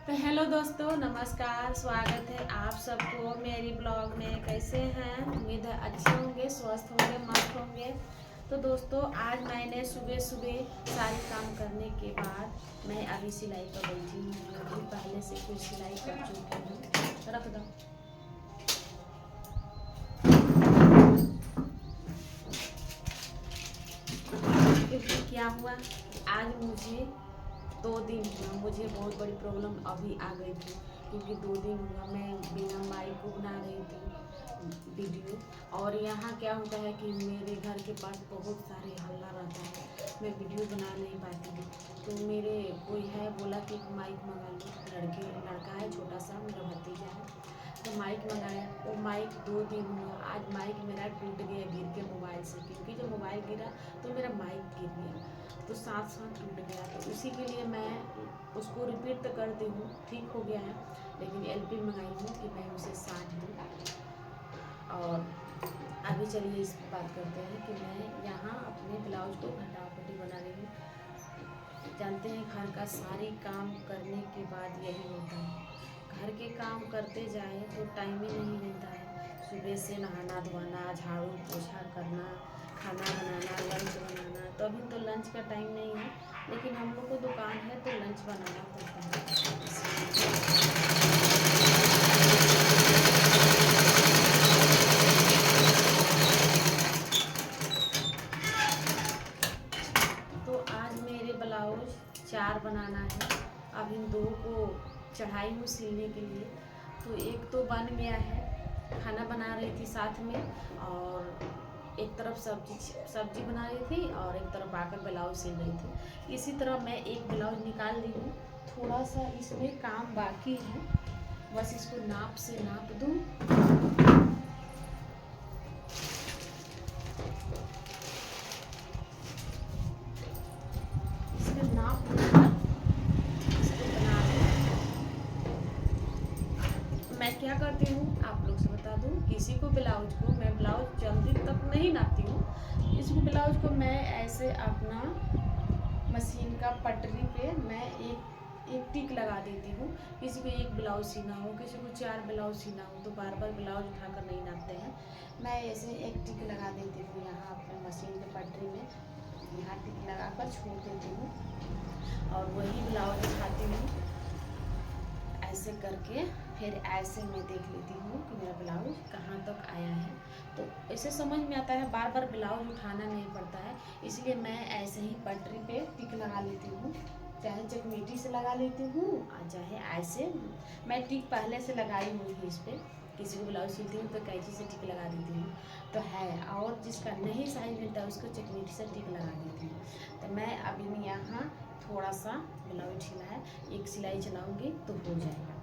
तो हेलो दोस्तों, नमस्कार। स्वागत है आप सबको मेरी ब्लॉग में। कैसे हैं? उम्मीद है अच्छे होंगे, स्वस्थ होंगे, मस्त होंगे। तो दोस्तों, आज मैंने सुबह सुबह सारे काम करने के बाद मैं अभी सिलाई पर बैठी हूँ, जो कि पहले से कुछ सिलाई कर चुकी हूँ। रख दो। क्योंकि क्या हुआ, आज मुझे 2 दिन हुआ, मुझे बहुत बड़ी प्रॉब्लम अभी आ गई थी। क्योंकि 2 दिन हुआ मैं बिना माइक को बना रही थी वीडियो। और यहाँ क्या होता है कि मेरे घर के पास बहुत सारे हल्ला रहता है, मैं वीडियो बना नहीं पाती हूँ। तो मेरे कोई है बोला कि एक माइक मंगा लो। लड़का है, छोटा सा मेरा भतीजा है। तो माइक मंगाया, वो माइक 2 दिन हुआ। आज माइक मेरा टूट गया गिर के मोबाइल से, क्योंकि जब मोबाइल गिरा तो मेरा माइक गिर गया, तो साथ साथ टूट गया। तो उसी के लिए मैं उसको रिपीट तो करती हूँ, ठीक हो गया है, लेकिन एलपी मंगाई हूँ कि मैं उसे साथ दूँ। और अभी चलिए इस पर बात करते हैं कि मैं यहाँ अपने ब्लाउज को घटापटी बना रही हूँ। जानते हैं, घर का सारी काम करने के बाद यही होता है, घर के काम करते जाए तो टाइम ही नहीं मिलता है। सुबह से नहाना धोना, झाड़ू पोछा करना, खाना बनाना, लंच बनाना। तो अभी तो लंच का टाइम नहीं है, लेकिन हम लोग को दुकान है तो लंच बनाना पड़ता है। तो आज मेरे ब्लाउज 4 बनाना है। अब इन 2 को चढ़ाई हूँ सिलने के लिए। तो एक तो बन गया है, खाना बना रही थी साथ में, और एक तरफ सब्जी बना रही थी और एक तरफ आकर ब्लाउज सिल रही थी। इसी तरह मैं एक ब्लाउज निकाल ली हूँ। थोड़ा सा इसमें काम बाकी है, बस इसको नाप से नाप दूँ। इसका नाप लेकर इसको बना दूँ। मैं क्या करती हूँ आप लोग से बता दूँ, किसी को ब्लाउज को मैं ब्लाउज जल्दी तक नहीं नापती हूँ। इस ब्लाउज को मैं ऐसे अपना मशीन का पटरी पे मैं एक टिक लगा देती हूँ। किसी को एक ब्लाउज सीना हो, किसी को 4 ब्लाउज सीना हो, तो बार बार ब्लाउज उठाकर नहीं नापते हैं। मैं ऐसे एक टिक लगा देती हूँ यहाँ अपने मशीन के पटरी में, यहाँ टिक लगा कर छोड़ देती हूँ और वही ब्लाउज उठाती हूँ ऐसे करके। फिर ऐसे मैं देख लेती हूँ कि मेरा ब्लाउज कहाँ तक आया है। तो ऐसे समझ में आता है, बार बार ब्लाउज उठाना नहीं पड़ता है। इसलिए मैं ऐसे ही पटरी पे टिक लगा लेती हूँ, चाहे चकमीटी से लगा लेती हूँ और चाहे ऐसे। मैं टिक पहले से लगाई हुई थी इस पर, किसी को ब्लाउज सिलती हूँ तो कैंची से टिक लगा देती हूँ तो है, और जिसका नहीं साइज मिलता है उसको चकमीटी से टिक लगा देती हूँ। तो मैं अभी यहाँ थोड़ा सा ब्लाउज ढीला है, एक सिलाई चलाऊँगी तो हो जाएगा।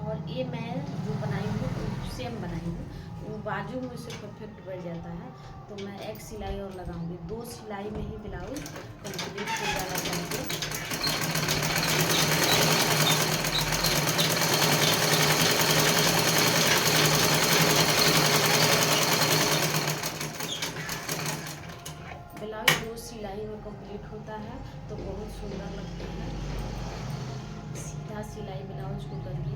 और ये मैं जो बनाई हूँ सेम बनाई हूँ, वो बाजू में से परफेक्ट बैठ जाता है। तो मैं एक सिलाई और लगाऊंगी, 2 सिलाई में ही ब्लाउज कंप्लीट हो जाना चाहिए। ब्लाउज 2 सिलाई में कंप्लीट होता है तो बहुत सुंदर लगता है। सीधा सिलाई ब्लाउज को करिए।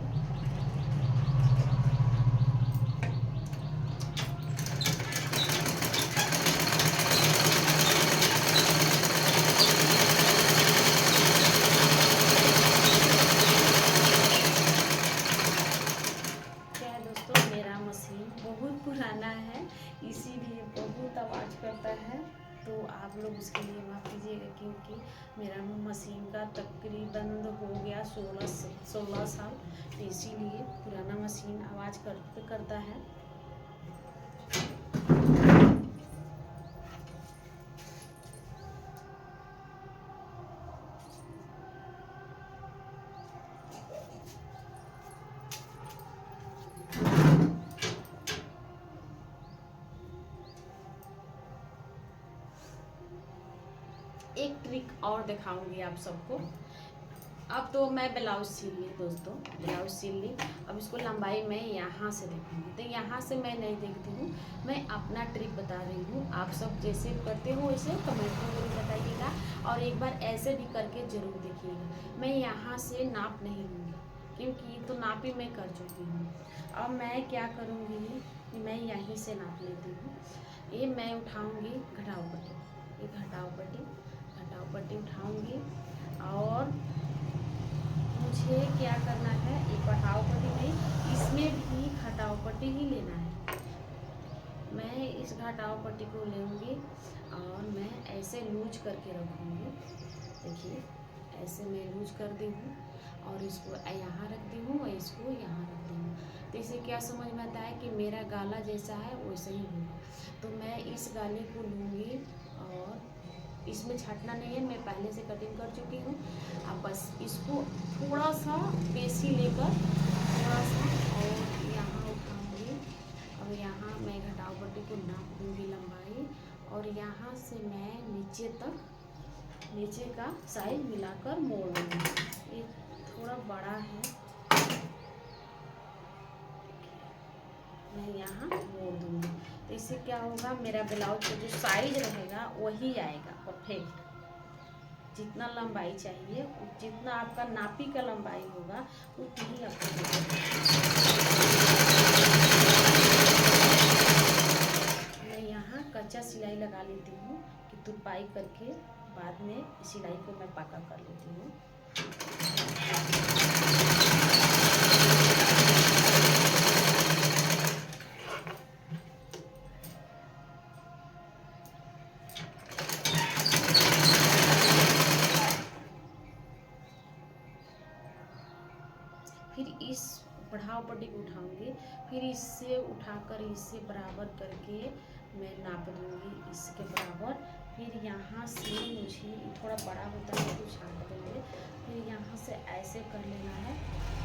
क्या है दोस्तों, मेरा मशीन बहुत पुराना है, इसीलिए बहुत आवाज़ करता है। तो आप लोग उसके लिए माफ़ कीजिएगा, क्योंकि मेरा मशीन का तकरीबन हो गया 16 साल, तो इसीलिए पुराना मशीन आवाज़ करता है। एक ट्रिक और दिखाऊंगी आप सबको। अब तो मैं ब्लाउज सिल ली दोस्तों, ब्लाउज सिल ली। अब इसको लंबाई मैं यहाँ से देखूँगी, तो यहाँ से मैं नहीं देखती हूँ, मैं अपना ट्रिक बता रही हूँ। आप सब जैसे करते हो वैसे कमेंट में जरूर बताइएगा, और एक बार ऐसे भी करके ज़रूर देखिएगा। मैं यहाँ से नाप नहीं लूँगी, क्योंकि तो नाप ही मैं कर चुकी हूँ। अब मैं क्या करूँगी कि मैं यहीं से नाप लेती हूँ। ये मैं उठाऊँगी घटाव पट्टी, ये घटाव पट्टी उठाऊँगी, और मुझे क्या करना है, एक घटाव पट्टी में इसमें भी घटाव पट्टी ही लेना है। मैं इस घटाव पट्टी को लूँगी और मैं ऐसे लूज करके रखूँगी। देखिए ऐसे मैं लूज कर दी हूँ, और इसको यहाँ रख दी हूँ और इसको यहाँ रख दी हूँ। तो इसे क्या समझ में आता है कि मेरा गाला जैसा है वैसा ही होगा। तो मैं इस गाले को लूँगी, और इसमें छाटना नहीं है, मैं पहले से कटिंग कर चुकी हूँ। अब बस इसको थोड़ा सा पेशी लेकर थोड़ा सा और यहाँ उठाऊँगी, और यहाँ मैं घटाव पट्टी को नाप दूँगी लंबाई, और यहाँ से मैं नीचे तक, नीचे का साइज मिलाकर मोड़ दूँगी। ये थोड़ा बड़ा है, मैं यहाँ मोड़ दूँगी। तो इससे क्या होगा, मेरा ब्लाउज का जो साइज रहेगा वही आएगा परफेक्ट। जितना लंबाई चाहिए, जितना आपका नापी का लंबाई होगा उतनी आपको। मैं यहाँ कच्चा सिलाई लगा लेती हूँ कि तुरपाई करके बाद में सिलाई को मैं पक्का कर लेती हूँ। फिर इस बढ़ाव पट्टी को उठाऊंगी, फिर इससे उठाकर इससे बराबर करके मैं नाप दूंगी इसके बराबर। फिर यहाँ से मुझे थोड़ा बड़ा होता है तो छाट देंगे, फिर यहाँ से ऐसे कर लेना है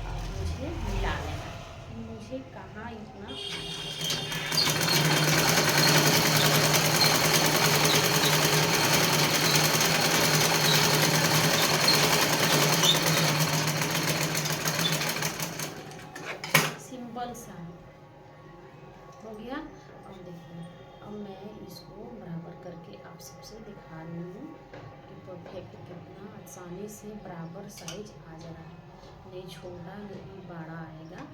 और मुझे मिला लेना है। मुझे कहाँ इतना सिंपल सा हो गया। और देखिए अब मैं इसको बराबर करके आप सबसे दिखा रही हूँ कि परफेक्ट कितना आसानी से बराबर साइज आ जा रहा है, नहीं छोटा नहीं बड़ा आएगा।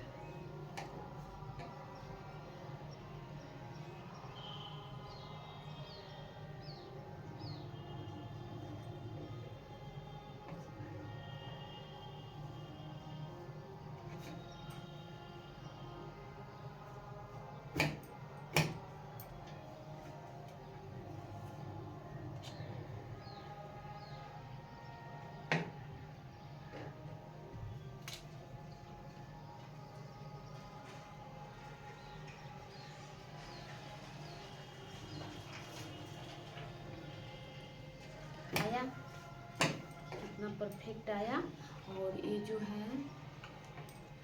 आया कितना परफेक्ट आया। और ये जो है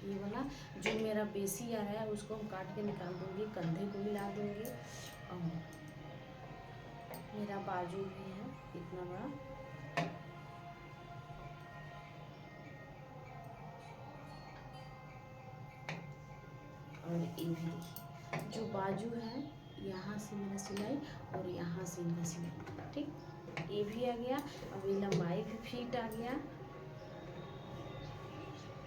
ये वाला जो मेरा बेसी आ रहा है उसको हम काट के निकाल दूंगी, कंधे को मिला दूंगी। और मेरा बाजू भी है इतना बड़ा, और ये भी देखिए जो बाजू है यहाँ से मेरा सिलाई और यहाँ से मेरा सिलाई, ठीक ये भी आ गया। अब ये लंबाई भी फिट आ गया,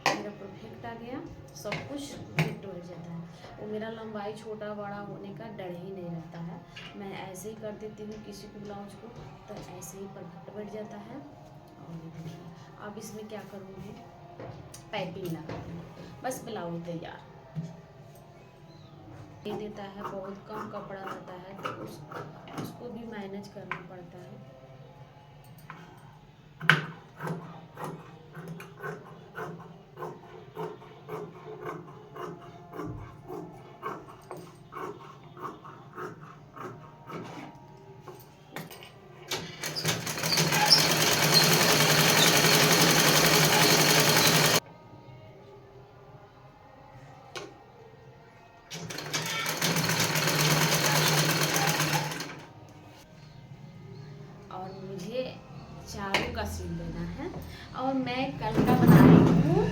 मेरा परफेक्ट आ गया, सब कुछ फिट हो जाता है। वो मेरा लंबाई छोटा बड़ा होने का डर ही नहीं रहता है। मैं ऐसे ही कर देती हूँ किसी को ब्लाउज को, तो ऐसे ही परफेक्ट बैठ जाता है। और देखिए अब इसमें क्या करूँगी, पाइपिंग लगा दूँगी, बस ब्लाउज तैयार। दे देता है, बहुत कम कपड़ा रहता है तो उसको भी मैनेज करना पड़ता है। और मुझे चारों का सील देना है, और मैं कल का बनाई हूँ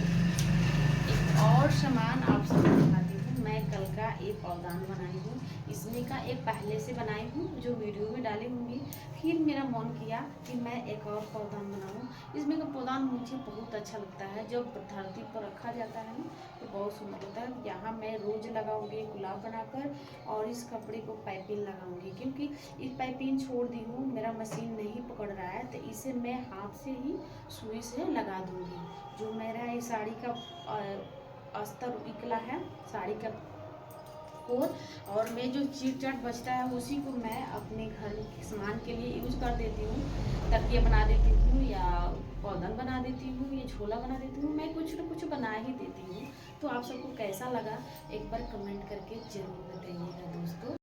एक और सामान आप सबको दिखाती हूँ। मैं कल का एक पौधान बनाई हूँ, इसमें का एक पहले से बनाई हूँ जो वीडियो में डाली होंगी। फिर मेरा मन किया कि मैं एक और पौधान बनाऊँ। इसमें का पौधान मुझे बहुत अच्छा लगता है, जब धरती पर रखा जाता है ना तो बहुत सुंदर लगता है। यहाँ मैं रोज लगाऊंगी गुलाब बनाकर, और इस कपड़े को पाइपिंग लगाऊंगी, क्योंकि इस पाइपिंग छोड़ दी हूँ, मेरा मशीन नहीं पकड़ रहा है, तो इसे मैं हाथ से ही सुई से लगा दूंगी। जो मेरा ये साड़ी का अस्तर निकला है, साड़ी का कोर, और मैं जो चीट चाट बचता है उसी को मैं अपने घर के सामान के लिए यूज कर देती हूँ। तकिया बना देती हूँ, या पौधन बना देती हूँ, या झोला बना देती हूँ, मैं कुछ न कुछ बना ही देती हूँ। तो आप सबको कैसा लगा एक बार कमेंट करके जरूर बताइएगा दोस्तों।